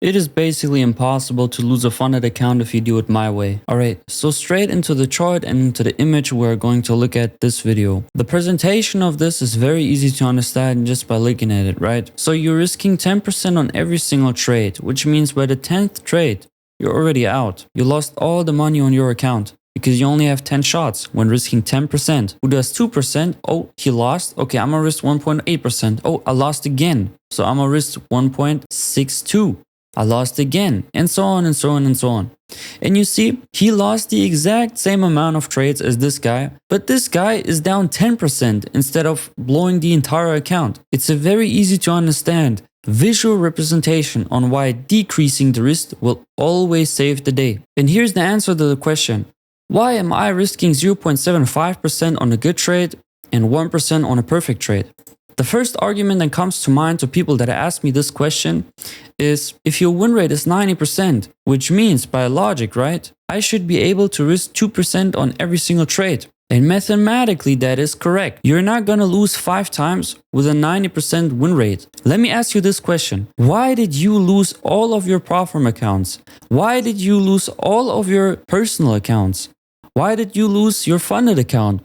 It is basically impossible to lose a funded account if you do it my way. Alright, so straight into the chart and into the image we're going to look at this video. The presentation of this is very easy to understand just by looking at it, right? So you're risking 10% on every single trade, which means by the 10th trade, you're already out. You lost all the money on your account because you only have 10 shots when risking 10%. Who does 2%? Oh, he lost. Okay, I'm gonna risk 1.8%. Oh, I lost again. So I'm gonna risk 1.62. I lost again, and so on and so on and so on. And you see, he lost the exact same amount of trades as this guy, but this guy is down 10% instead of blowing the entire account. It's a very easy to understand visual representation on why decreasing the risk will always save the day. And here's the answer to the question. Why am I risking 0.75% on a good trade and 1% on a perfect trade? The first argument that comes to mind to people that ask me this question is if your win rate is 90%, which means by logic, right? I should be able to risk 2% on every single trade. And mathematically, that is correct. You're not gonna lose 5 times with a 90% win rate. Let me ask you this question. Why did you lose all of your platform accounts? Why did you lose all of your personal accounts? Why did you lose your funded account?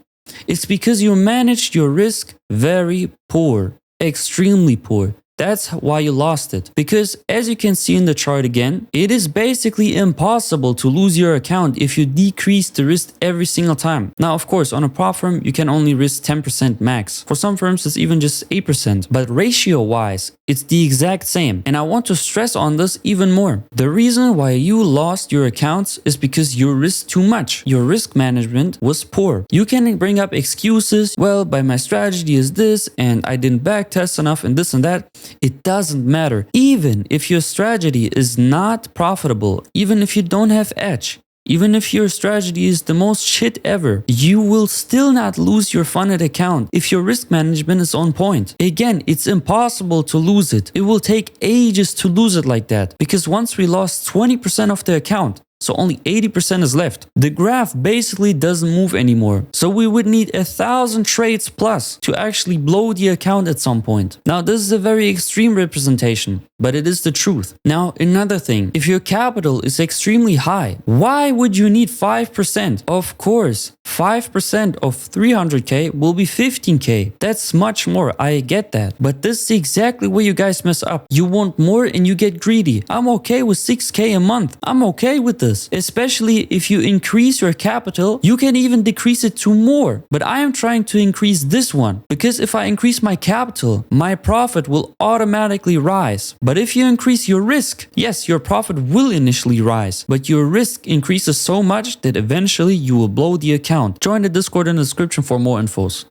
It's because you managed your risk very poor, extremely poor. That's why you lost it. Because as you can see in the chart again, it is basically impossible to lose your account if you decrease the risk every single time. Now, of course, on a prop firm, you can only risk 10% max. For some firms, it's even just 8%. But ratio-wise, it's the exact same. And I want to stress on this even more. The reason why you lost your accounts is because you risked too much. Your risk management was poor. You can bring up excuses. Well, by my strategy is this, and I didn't backtest enough, and this and that. It doesn't matter. Even if your strategy is not profitable, even if you don't have edge, even if your strategy is the most shit ever, you will still not lose your funded account if your risk management is on point. Again, it's impossible to lose it. It will take ages to lose it like that because once we lost 20% of the account, so only 80% is left. The graph basically doesn't move anymore. So we would need 1,000 trades plus to actually blow the account at some point. Now this is a very extreme representation, but it is the truth. Now another thing, if your capital is extremely high, why would you need 5%? Of course, 5% of 300k will be 15k. That's much more, I get that. But this is exactly where you guys mess up. You want more and you get greedy. I'm okay with 6k a month. I'm okay with this. Especially if you increase your capital, you can even decrease it to more. But I am trying to increase this one because if I increase my capital, my profit will automatically rise. But if you increase your risk, yes, your profit will initially rise, but your risk increases so much that eventually you will blow the account. Join the Discord in the description for more infos.